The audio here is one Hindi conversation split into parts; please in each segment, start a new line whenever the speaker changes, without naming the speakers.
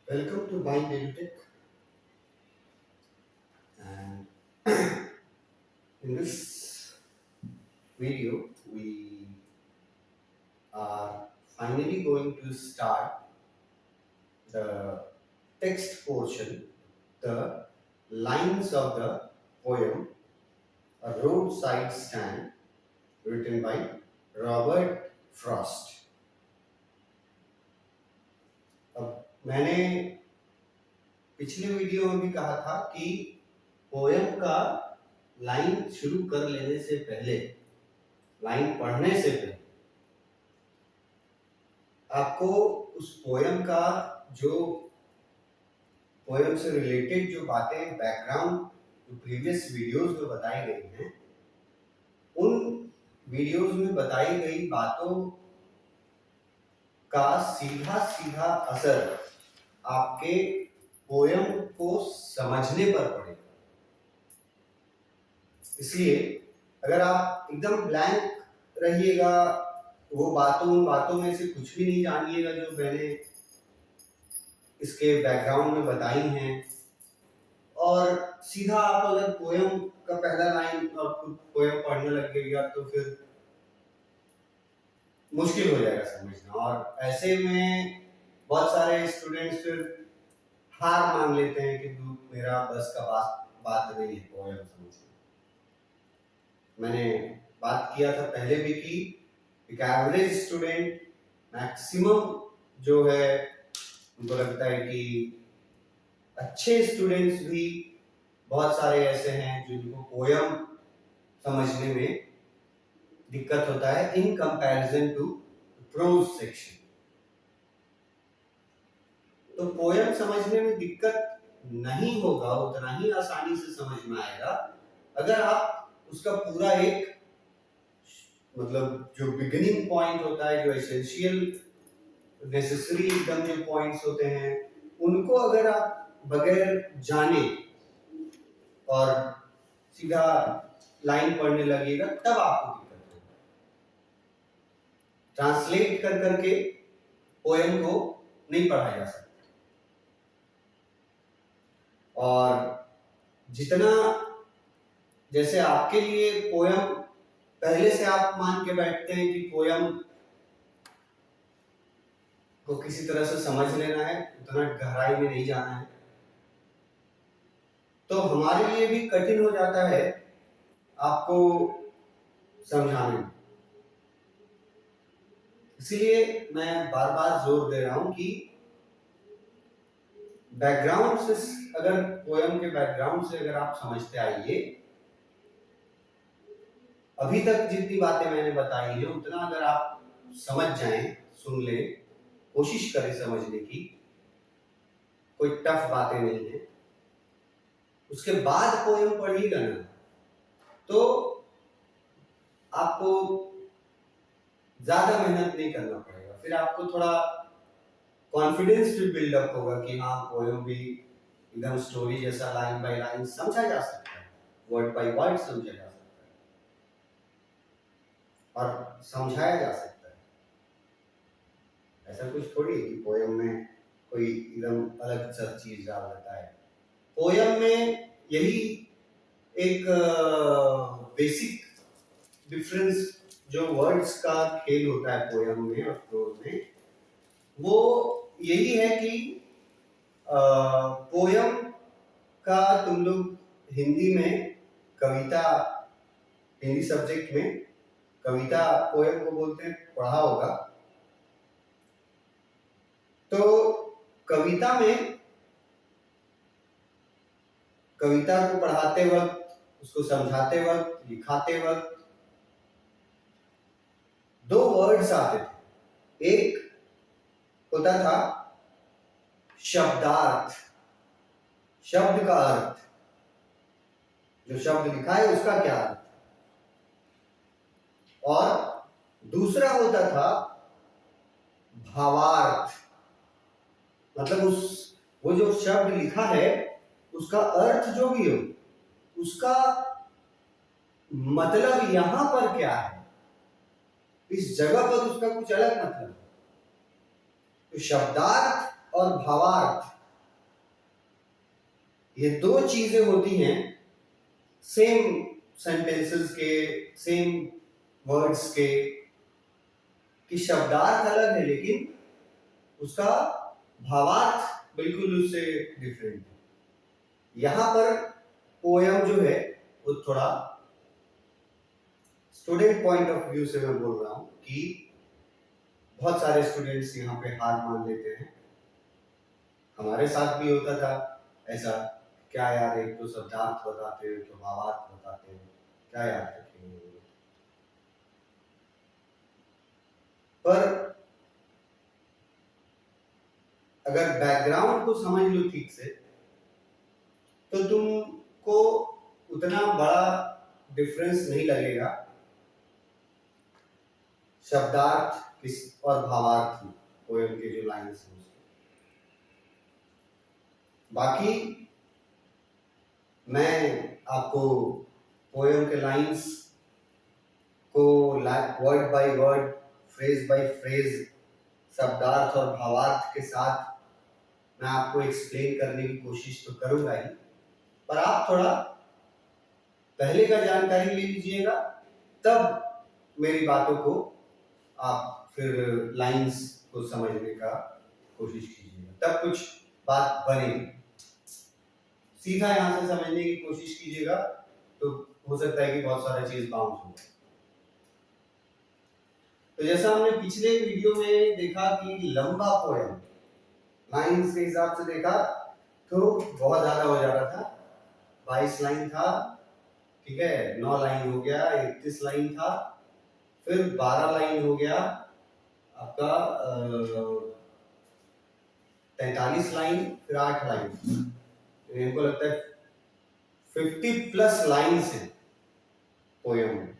Welcome to Mind EduTech, and in this video we are finally going to start the text portion, the lines of the poem A Roadside Stand, written by Robert Frost. अब मैंने पिछले वीडियो में भी कहा था कि पोयम का लाइन शुरू कर लेने से पहले, लाइन पढ़ने से पहले आपको उस पोयम का जो पोयम से रिलेटेड जो बातें बैकग्राउंड जो प्रीवियस वीडियोस में बताई गई हैं, उन वीडियोस में बताई गई बातों का सीधा सीधा असर आपके पोयम को समझने पर पड़ेगा। इसलिए अगर आप एकदम ब्लैंक रहिएगा, वो बातों में से कुछ भी नहीं जानिएगा जो मैंने इसके बैकग्राउंड में बताई हैं, और सीधा आप अगर पोयम का पहला लाइन और खुद पोयम पढ़ने लग गएगा तो फिर मुश्किल हो जाएगा समझना, और ऐसे में बहुत सारे स्टूडेंट्स फिर हार मान लेते हैं कि मेरा बस का बात नहीं है पोयम समझना। मैंने बात किया था पहले भी कि एक एवरेज स्टूडेंट मैक्सिमम जो है, उनको लगता है कि अच्छे स्टूडेंट्स भी बहुत सारे ऐसे हैं जिनको पोयम समझने में दिक्कत होता है in comparison to prose section. तो पोयम समझने में दिक्कत नहीं होगा, उतना ही आसानी से समझ में आएगा अगर आप उसका पूरा एक मतलब जो बिगिनिंग पॉइंट होता है, जो एसेंशियल नेसेसरी एकदम जो पॉइंट्स होते हैं, उनको अगर आप बगैर जाने और सीधा लाइन पढ़ने लगेगा तब आपको दिक्कत होगी। ट्रांसलेट कर करके पोयम को नहीं पढ़ा जा सकता, और जितना जैसे आपके लिए पोयम पहले से आप मान के बैठते हैं कि पोयम को किसी तरह से समझ लेना है, उतना गहराई में नहीं जाना है, तो हमारे लिए भी कठिन हो जाता है आपको समझाने में। इसलिए मैं बार बार जोर दे रहा हूं कि बैकग्राउंड से, अगर पोयम के बैकग्राउंड से अगर आप समझते आइए, अभी तक जितनी बातें मैंने बताई हैं उतना अगर आप समझ जाएं, सुन लें, कोशिश करें समझने की, कोई टफ बातें नहीं है, उसके बाद पोयम पढ़िएगा ना तो आपको ज्यादा मेहनत नहीं करना पड़ेगा। फिर आपको थोड़ा कॉन्फिडेंस भी बिल्डअप होगा कि हाँ पोयम भी एकदम स्टोरी जैसा लाइन बाय लाइन समझा जा सकता है, वर्ड बाय वर्ड समझा जा सकता है और समझाया जा सकता है। ऐसा कुछ थोड़ी कि पोयम में कोई एकदम अलग सा चीज डाल देता है। पोयम में यही एक बेसिक डिफरेंस जो वर्ड्स का खेल होता है पोयम में और प्रोज में, वो यही है कि पोयम का तुम लोग हिंदी में कविता, हिंदी सब्जेक्ट में कविता पोयम को बोलते हैं, पढ़ा होगा। तो कविता में कविता को पढ़ाते वक्त, उसको समझाते वक्त, लिखाते वक्त दो वर्ड्स आते थे। एक होता था शब्दार्थ, शब्द का अर्थ, जो शब्द लिखा है उसका क्या अर्थ, और दूसरा होता था भावार्थ, मतलब वो जो शब्द लिखा है उसका अर्थ जो भी हो, उसका मतलब यहां पर क्या है, इस जगह पर उसका कुछ अलग मतलब है। तो शब्दार्थ और भावार्थ ये दो चीजें होती हैं सेम सेंटेंसेस के, सेम वर्ड्स के, कि शब्दार्थ अलग है लेकिन उसका भावार्थ बिल्कुल उससे डिफरेंट है। यहां पर पोयम जो है वो थोड़ा स्टूडेंट पॉइंट ऑफ व्यू से मैं बोल रहा हूं कि बहुत सारे स्टूडेंट्स यहाँ पे हार मान लेते हैं। हमारे साथ भी होता था ऐसा, क्या यार एक तो शब्दार्थ बताते हो तो भावार्थ बताते हो, क्या याद रखेंगे। पर अगर बैकग्राउंड को समझ लो ठीक से तो तुमको उतना बड़ा डिफरेंस नहीं लगेगा शब्दार्थ किस और भावार्थ में पोएम के जो लाइन्स हैं। बाकी मैं आपको पोएम के लाइन्स को word by word, phrase by phrase, शब्दार्थ और भावार्थ के साथ मैं आपको एक्सप्लेन करने की कोशिश तो करूंगा ही, पर आप थोड़ा पहले का जानकारी ले लीजिएगा, तब मेरी बातों को आप फिर लाइंस को समझने का कोशिश कीजिएगा, तब कुछ बात बनेगी। सीधा यहाँ से समझने की कोशिश कीजिएगा तो हो सकता है कि बहुत सारा चीज बाउंस हो जाए। तो जैसा हमने पिछले वीडियो में देखा कि लंबा पोएम लाइंस के हिसाब से देखा तो बहुत ज्यादा हो जा रहा था, 22 लाइन था, ठीक है, 9 लाइन हो गया, 31 लाइन था, फिर 12 लाइन हो गया आपका, 43 लाइन, फिर 8 लाइन, इनको लगता है 50 प्लस लाइन्स हैं पोयम में,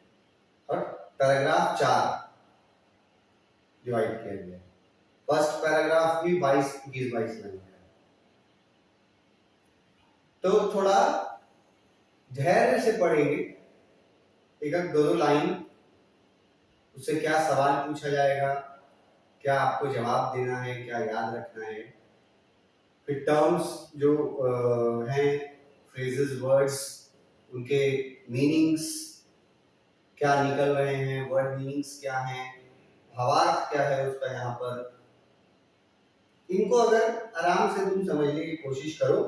और पैराग्राफ 4 डिवाइड किया गया। फर्स्ट पैराग्राफ भी 22 लाइन का। तो थोड़ा धैर्य से पढ़ेंगे, एक दो लाइन, उससे क्या सवाल पूछा जाएगा, क्या आपको जवाब देना है, क्या याद रखना है, फिर टर्म्स जो हैं, फ्रेजेस, वर्ड्स, उनके मीनिंग्स क्या निकल रहे हैं, वर्ड मीनिंग्स क्या हैं, भावार्थ क्या है उसका यहाँ पर, इनको अगर आराम से तुम समझने की कोशिश करो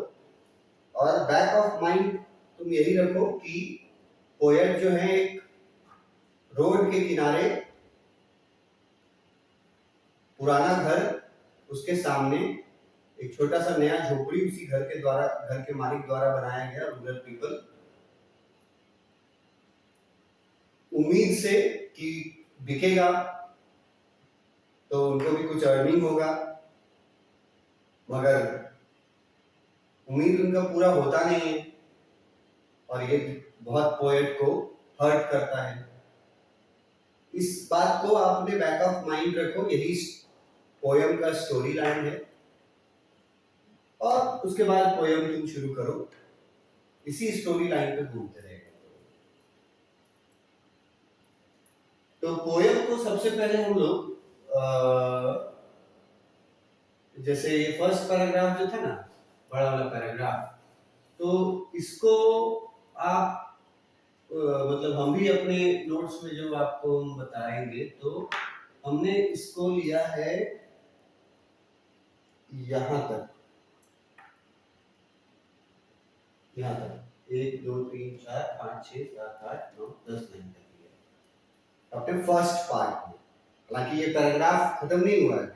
और बैक ऑफ माइंड तुम यही रखो कि पोएट जो है एक रोड के किनारे पुराना घर, उसके सामने एक छोटा सा नया झोपड़ी उसी घर के मालिक द्वारा बनाया गया, रूरल पीपल, उम्मीद से कि बिकेगा तो उनको भी कुछ अर्निंग होगा, मगर उम्मीद उनका पूरा होता नहीं है और ये बहुत पोएट को हर्ट करता है। इस बात को आप अपने बैक ऑफ माइंड रखो, यही पोएम का स्टोरी लाइन है, और उसके बाद पोएम तुम शुरू करो, इसी स्टोरी लाइन पे घूमते रहेगा। तो पोएम को सबसे पहले हम लोग जैसे ये फर्स्ट पैराग्राफ जो था ना, बड़ा वाला पैराग्राफ, तो इसको आप मतलब हम भी अपने नोट्स में जो आपको हम बताएंगे, तो हमने इसको लिया है यहाँ तक, 1 2 3 4 5 6 7 8 9 10 लाइन तक लिया अपने फर्स्ट पार्ट में। हालांकि ये पैराग्राफ खत्म नहीं हुआ है,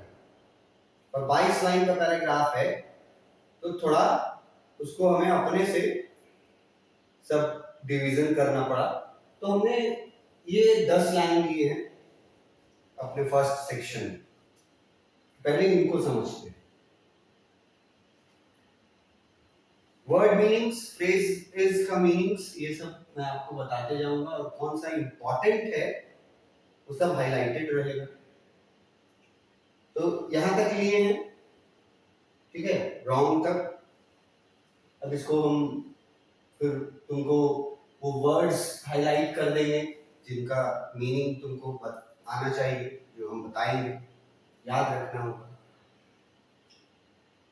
पर 22 लाइन का पैराग्राफ है, तो थोड़ा उसको हमें अपने से सब डिवीजन करना पड़ा, तो हमने ये 10 लाइन लिए हैं अपने फर्स्ट सेक्शन। पहले इनको समझते हैं, वर्ड मीनिंग्स, फ्रेज का मीनिंग्स, ये सब मैं आपको बताते जाऊंगा, और कौन सा इंपॉर्टेंट है वो सब हाईलाइटेड रहेगा। तो यहां तक लिए हैं, ठीक है, रॉन्ग तक। अब इसको हम फिर तुमको वो वर्ड्स हाईलाइट कर देंगे जिनका मीनिंग तुमको आना चाहिए, जो हम बताएंगे, याद रखना होगा।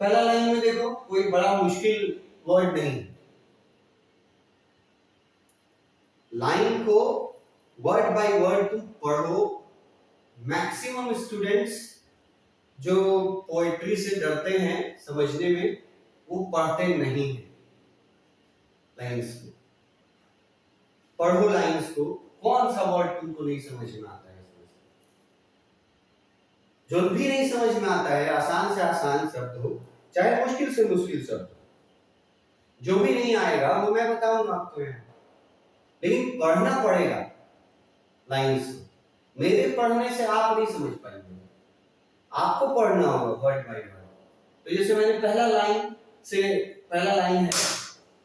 पहला लाइन में देखो, कोई बड़ा मुश्किल वर्ड नहीं। लाइन को वर्ड बाय वर्ड तुम पढ़ो। मैक्सिमम स्टूडेंट्स जो पोएट्री से डरते हैं समझने में, वो पढ़ते नहीं है लाइंस को। पढ़ो लाइंस को, कौन सा वर्ड तुमको नहीं समझ में आता है? जो भी नहीं समझ में आता है, आसान से आसान शब्द हो चाहे मुश्किल से मुश्किल शब्द हो, जो भी नहीं आएगा वो मैं बताऊंगा आपको यहाँ, लेकिन पढ़ना पड़ेगा लाइंस को। मेरे पढ़ने से आप नहीं समझ पाएंगे, आपको पढ़ना होगा वर्ड बाय वर्ड। तो जैसे मैंने पहला लाइन है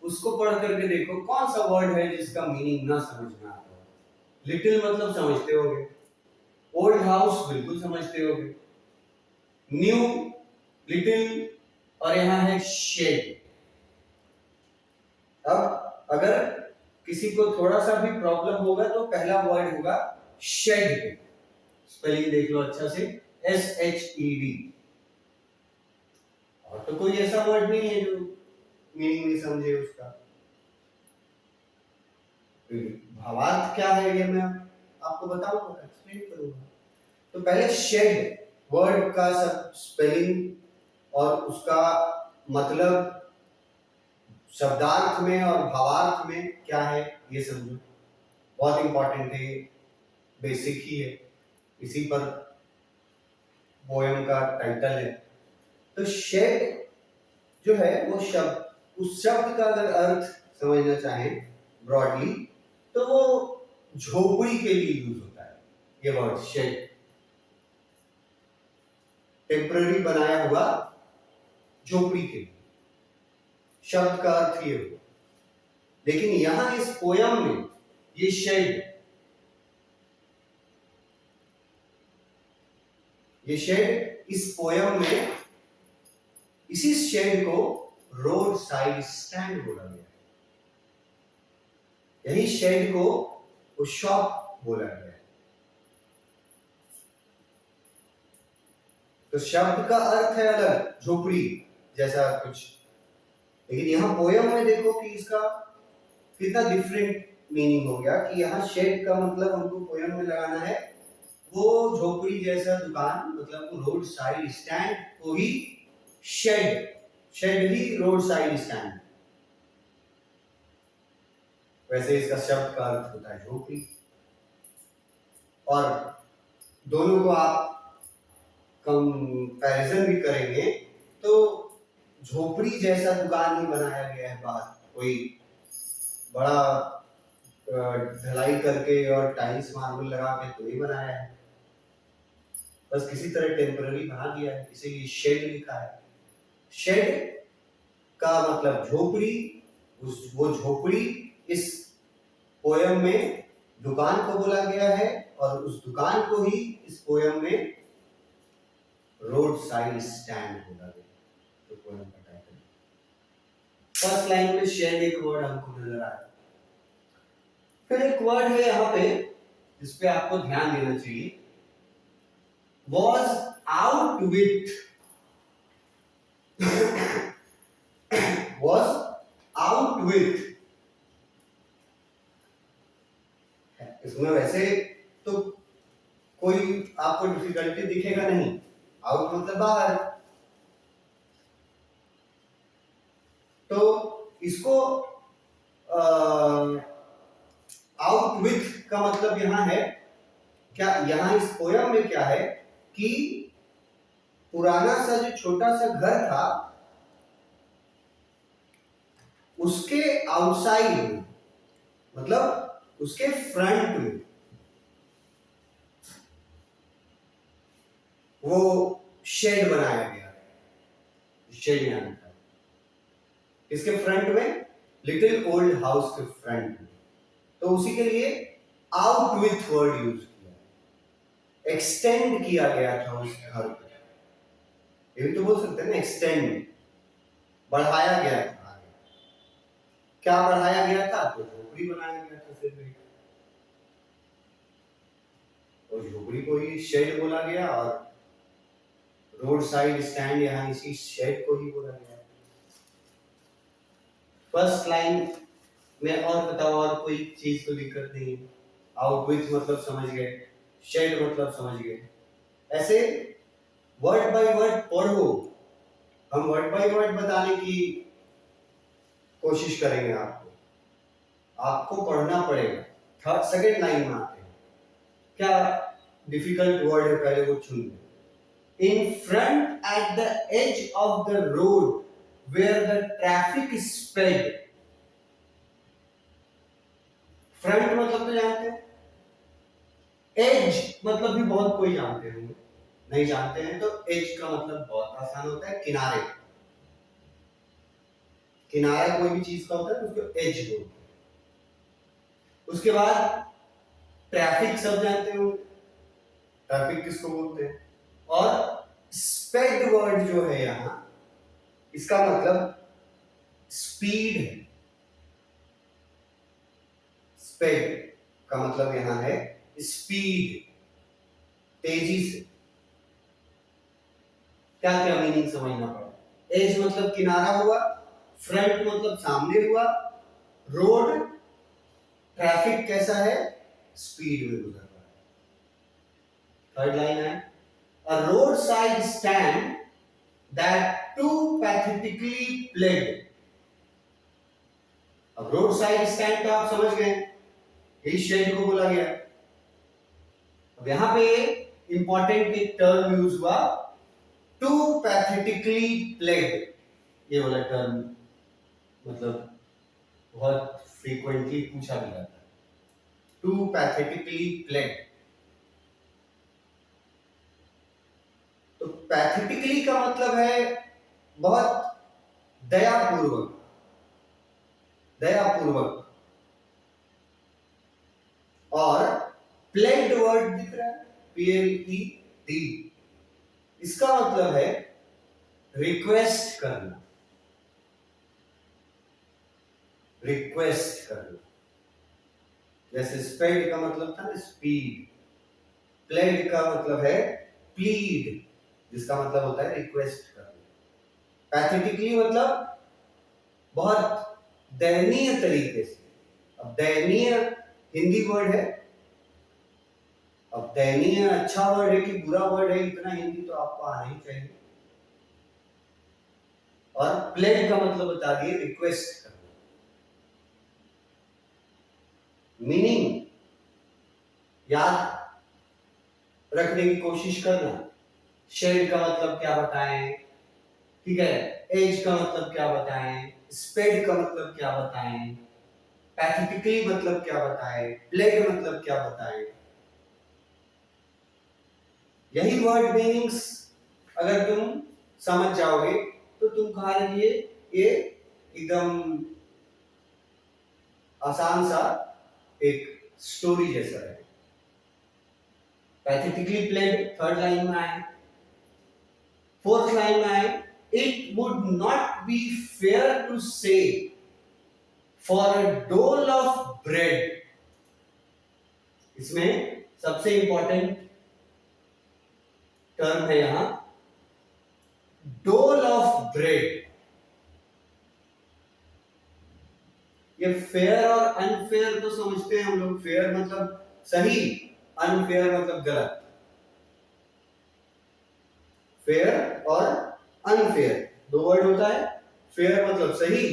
उसको पढ़ करके देखो कौन सा वर्ड है जिसका मीनिंग ना समझ में आता हो। लिटिल मतलब समझते होगे, ओल्ड हाउस बिल्कुल समझते होगे, न्यू, लिटिल, और यहाँ है शेड। अब अगर किसी को थोड़ा सा भी प्रॉब्लम होगा तो पहला वर्ड होगा शेड। स्पेलिंग देख लो अच्छा से, SHED। और तो कोई ऐसा वर्ड नहीं है जो मीनिंग नहीं समझे उसका। भावार्थ क्या है ये मैं आपको बताऊंगा, एक्सप्लेन करूंगा। तो पहले शेड वर्ड का सब स्पेलिंग और उसका मतलब शब्दार्थ में और भावार्थ में क्या है ये समझो, बहुत इंपॉर्टेंट है, बेसिक ही है, इसी पर पोयम का टाइटल है। तो शेड जो है वो शब्द, उस शब्द का अगर अर्थ समझना चाहें ब्रॉडली तो वो झोपड़ी के लिए यूज होता है ये वर्ड शेड। टेम्पररी बनाया हुआ झोपड़ी के लिए, शब्द का अर्थ ये हो। लेकिन यहां इस पोयम में ये शेड इस पोयम में इसी शेड को रोड साइड स्टैंड बोला गया है। यही शेड को वो शॉप बोला गया है। तो शब्द का अर्थ है अलग, झोपड़ी जैसा कुछ, लेकिन यहां पोयम में देखो कि इसका कितना डिफरेंट मीनिंग हो गया कि यहाँ शेड का मतलब हमको पोयम में लगाना है वो झोपड़ी जैसा दुकान, मतलब वो रोड साइड स्टैंड को ही शेड ही रोड साइड स्टैंड। वैसे इसका शब्द का अर्थ होता है झोपड़ी। और दोनों को आप कंपैरिजन भी करेंगे तो झोपड़ी जैसा दुकान ही बनाया गया है बाहर, कोई बड़ा ढलाई करके और टाइल्स मार्बल लगा के तो नहीं बनाया है, बस किसी तरह टेम्पररी बना दिया है, इसीलिए शेड लिखा है। शेड का मतलब झोपड़ी, वो झोपड़ी इस पोयम में दुकान को बोला गया है और उस दुकान को ही इस पोयम में रोड साइड स्टैंड बोला गया। तो पोयम का टाइटल फर्स्ट लाइन में शेड एक वर्ड हमको नजर आया। फिर एक वर्ड है यहाँ पे जिस पे आपको ध्यान देना चाहिए, was out with was out with। इसमें वैसे तो कोई आपको डिफिकल्टी दिखेगा नहीं, आउट मतलब बाहर, तो इसको आउट विथ का मतलब यहां है क्या, यहां इस पोयम में क्या है कि पुराना सा जो छोटा सा घर था उसके आउटसाइड में, मतलब उसके फ्रंट में वो शेड बनाया गया है। शेड यहाँ था इसके फ्रंट में, लिटिल ओल्ड हाउस के फ्रंट में, तो उसी के लिए आउट विथ वर्ड यूज किया, एक्सटेंड किया गया था उस घर को। ये भी तो बोल सकते हैं ना, एक्सटेंड, बढ़ाया गया था। क्या बढ़ाया गया था? तो झोपड़ी बनाया गया था सिर्फ एक, और झोपड़ी को ही शेड बोला गया और रोड साइड स्टैंड यहाँ इसी शेड को ही बोला गया। फर्स्ट लाइन में और बताओ, और कोई चीज तो दिक्कत नहीं है। आउटविच मतलब समझ गए, शेड मतलब समझ गए। ऐसे वर्ड बाय वर्ड पढ़ो, हम वर्ड बाय वर्ड बताने की कोशिश करेंगे। आपको पढ़ना पड़ेगा। थर्ड सेकेंड लाइन में आते हैं, क्या डिफिकल्ट वर्ड है पहले वो चुन लो। In front at the edge of the road where the traffic sped. Front मतलब तो जानते हैं, एज मतलब भी बहुत कोई जानते होंगे, नहीं जानते हैं तो एज का मतलब बहुत आसान होता है, किनारे। किनारा कोई भी चीज का होता है तो उसको एज बोलते हैं। उसके बाद ट्रैफिक सब जानते हो, ट्रैफिक किसको बोलते हैं। और स्पेड वर्ड जो है यहां, इसका मतलब स्पीड है। स्पेड का मतलब यहां है स्पीड, तेजी से। क्या क्या मीनिंग समझना पड़ा। एज मतलब किनारा हुआ, फ्रंट मतलब सामने हुआ, रोड ट्रैफिक कैसा है, स्पीड में गुजर रहा है। थर्ड लाइन है, a road side stand that too pathetically played. अब रोड साइड स्टैंड तो आप समझ गए, इस शेड को बोला गया। अब यहां पे इंपॉर्टेंट एक टर्म यूज हुआ, टू पैथेटिकली प्लेड। ये वाला टर्म मतलब बहुत फ्रीक्वेंटली पूछा भी जाता है, टू पैथेटिकली प्लेड। तो पैथेटिकली का मतलब है बहुत दयापूर्वक, दयापूर्वक। और प्लेड वर्ड दिख रहा है, PLED, इसका मतलब है रिक्वेस्ट करना, रिक्वेस्ट करना। जैसे स्पेड का मतलब था ना स्पीड, प्लेड का मतलब है प्लीड, जिसका मतलब होता है रिक्वेस्ट करना। पैथेटिकली मतलब बहुत दयनीय तरीके से। अब दयनीय हिंदी वर्ड है, अब दयनीय अच्छा वर्ड है कि बुरा वर्ड है, इतना हिंदी तो आपको आना ही चाहिए। और प्लेड का मतलब बता दिए, रिक्वेस्ट करना। मीनिंग याद रखने की कोशिश करना। शेड का मतलब क्या बताएं, ठीक है, एज का मतलब क्या बताएं, स्पेड का मतलब क्या बताएं, पैथेटिकली मतलब क्या बताएं, प्लेग मतलब क्या बताएं। यही वर्ड मीनिंग्स अगर तुम समझ जाओगे तो तुम्हारे लिए ये एकदम आसान सा एक स्टोरी जैसा है। पैथेटिकली प्लेड थर्ड लाइन में आए, फोर्थ लाइन में आए, it would not be fair to say for a dole of bread. इसमें सबसे इंपॉर्टेंट टर्म है यहां डोल ऑफ ब्रेड। ये फेयर और अनफेयर तो समझते हैं हम लोग, फेयर मतलब सही, अनफेयर मतलब गलत। फेयर और अनफेयर दो वर्ड होता है, फेयर मतलब सही,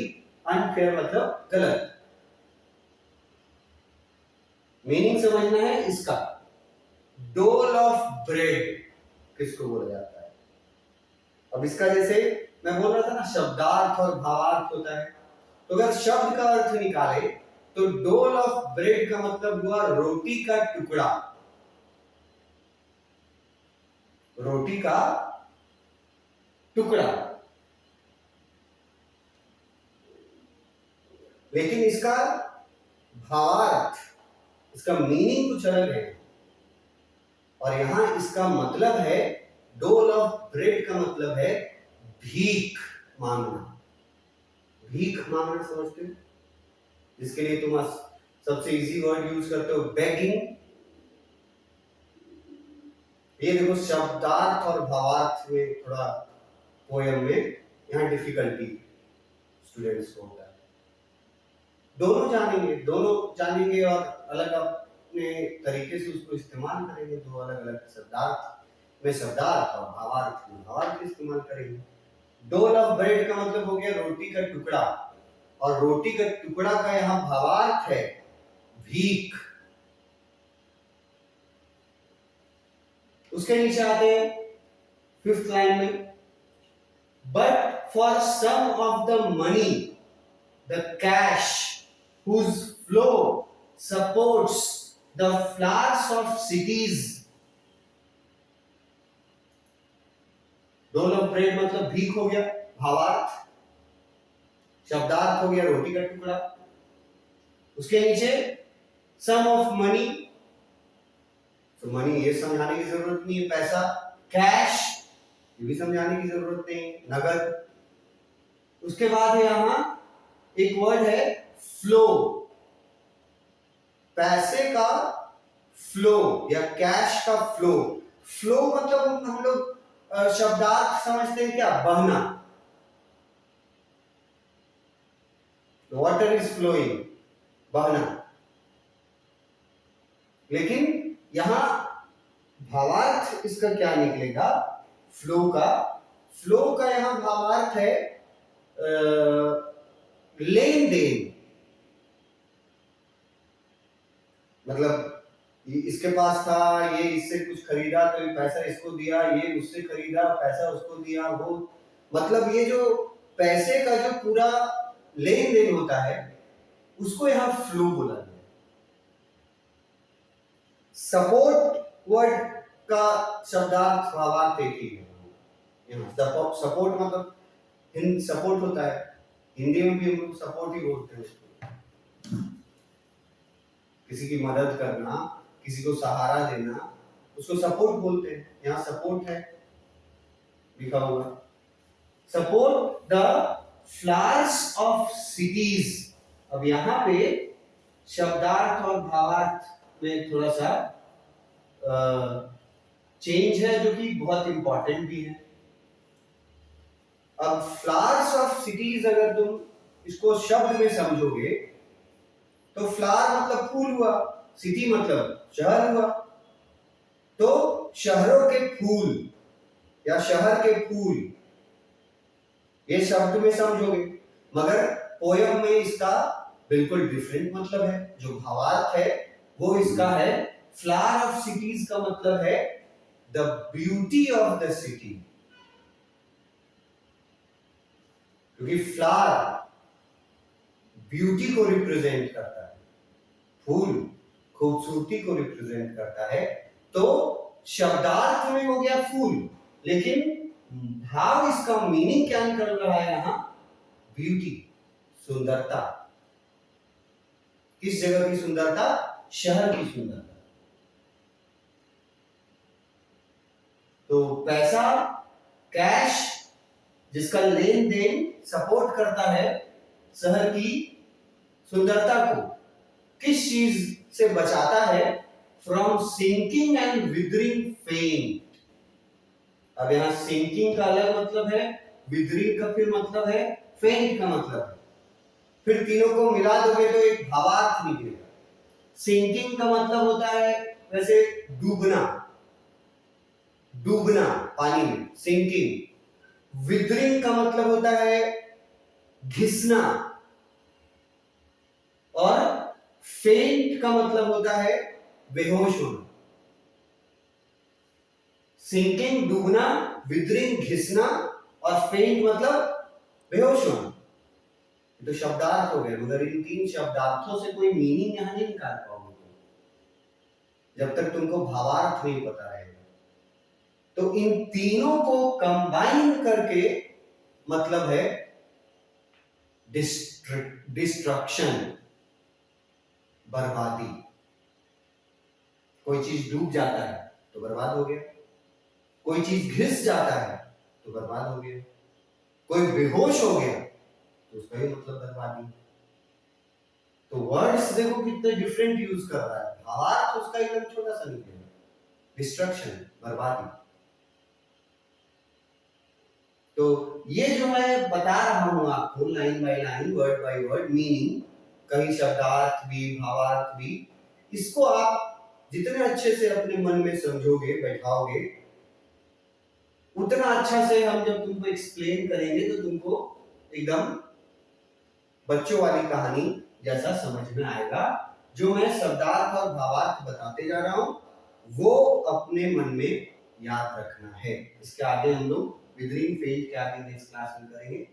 अनफेयर मतलब गलत। मीनिंग समझना है इसका। डोल ऑफ ब्रेड किसको बोला जाता है। अब इसका जैसे मैं बोल रहा था ना, शब्दार्थ और भावार्थ होता है, तो अगर शब्द का अर्थ निकाले तो डोल ऑफ ब्रेड का मतलब हुआ रोटी का टुकड़ा, रोटी का टुकड़ा। लेकिन इसका भावार्थ, इसका मीनिंग कुछ अलग है। और यहां इसका मतलब है, डोल ऑफ ब्रेड का मतलब है भीख मांगना। भीख मांगना समझते हो, जिसके लिए तुम सबसे इजी वर्ड यूज करते हो, बेगिंग। ये देखो शब्दार्थ और भावार्थ में थोड़ा पोयम में यहाँ डिफिकल्टी स्टूडेंट्स को होता है। दोनों जानेंगे और अलग अपने तरीके से उसको इस्तेमाल करेंगे। दो अलग अलग शब्दार्थ में शब्दार्थ और भावार्थ में भावार्थ इस्तेमाल करेंगे। डोल ऑफ ब्रेड का मतलब हो गया रोटी का टुकड़ा, और रोटी का टुकड़ा का यहाँ भावार्थ है भीख। उसके नीचे आते हैं 5th लाइन में, but for some of the money the cash whose flow supports the flowers of cities। Dole of bread मतलब भीख हो गया भावार्थ, शब्दार्थ हो गया रोटी का टुकड़ा। उसके नीचे सम ऑफ मनी, तो मनी ये समझाने की जरूरत नहीं है, पैसा। कैश ये भी समझाने की जरूरत नहीं, नगद। उसके बाद यहां एक वर्ड है फ्लो, पैसे का फ्लो या कैश का फ्लो। फ्लो मतलब हम लोग शब्दार्थ समझते हैं क्या, बहना। वाटर इज फ्लोइंग, बहना। लेकिन यहां भावार्थ इसका क्या निकलेगा, फ्लो का यहां भावार्थ है लेन देन। मतलब इसके पास था, ये इससे कुछ खरीदा तो ये पैसा इसको दिया, ये उससे खरीदा पैसा उसको दिया। वो मतलब ये जो पैसे का जो पूरा लेन देन होता है उसको यहाँ फ्लो बोला गया। सपोर्ट वर्ड का शब्दार्थ भावार्थ एक ही है। सपोर्ट मतलब सपोर्ट होता है, हिंदी में भी हम लोग सपोर्ट ही बोलते हैं उसको। किसी की मदद करना, किसी को सहारा देना, उसको सपोर्ट बोलते हैं। यहाँ सपोर्ट है लिखा हुआ, support the flowers of cities. अब यहाँ पे शब्दार्थ और भावार्थ में थोड़ा सा चेंज है जो कि बहुत इंपॉर्टेंट भी है। अब फ्लावर्स ऑफ सिटीज अगर तुम इसको शब्द में समझोगे तो फ्लावर मतलब फूल हुआ, सिटी मतलब शहर हुआ। तो शहरों के फूल या शहर के फूल ये शब्द में समझोगे, मगर पोयम में इसका बिल्कुल डिफरेंट मतलब है। जो भावार्थ है वो इसका है, फ्लावर ऑफ सिटीज का मतलब है the beauty of the city. क्योंकि फ्लावर ब्यूटी को रिप्रेजेंट करता है, फूल खूबसूरती को रिप्रेजेंट करता है। तो शब्दार्थ में हो गया फूल, लेकिन भाव इसका मीनिंग क्या निकल रहा है यहाँ, ब्यूटी, सुंदरता। किस जगह की सुंदरता, शहर की सुंदरता। तो पैसा, कैश, जिसका लेन देन सपोर्ट करता है शहर की सुंदरता को, किस चीज से बचाता है, फ्रॉम सिंकिंग एंड विदरिंग फेंट। अब यहाँ सिंकिंग का अलग मतलब है, विदरिंग का फिर मतलब है, फेंट का मतलब है। फिर तीनों को मिला दोगे तो एक भावार्थ निकलेगा। सिंकिंग का मतलब होता है वैसे डूबना, डूबना पानी में, सिंकिंग। विदरिंग का मतलब होता है घिसना, और फेंट का मतलब होता है बेहोश होना। सिंकिंग डूबना, विदरिंग घिसना, और फेंट मतलब बेहोश होना। तो शब्दार्थ हो गए, मगर इन तीन शब्दार्थों से कोई मीनिंग यहां नहीं निकाल पाओगे जब तक तुमको भावार्थ नहीं पता रहेगा। तो इन तीनों को कंबाइन करके मतलब है डिस्ट्रक्शन, बर्बादी। कोई चीज डूब जाता है तो बर्बाद हो गया, कोई चीज घिस जाता है तो बर्बाद हो गया, कोई बेहोश हो गया तो उसका ही मतलब बर्बादी। तो वर्ड्स देखो कितने डिफरेंट यूज कर रहा है। भावार्थ उसका एकदम छोटा सा निकलेगा, डिस्ट्रक्शन, बर्बादी। तो ये जो मैं बता रहा हूं आपको line by line, word by word meaning कहीं शब्दार्थ भी, भावार्थ भी। इसको आप जितने अच्छे से अपने मन में समझोगे, बैठाओगे, उतना अच्छा से हम जब तुमको एक्सप्लेन करेंगे तो तुमको एकदम बच्चों वाली कहानी जैसा समझ में आएगा। जो मैं शब्दार्थ और भावार्थ बताते जा रहा हूं वो अपने मन में याद रखना है। इसके आगे हम लोग विदरिंग फेज के आगे नेक्स्ट क्लास में करेंगे।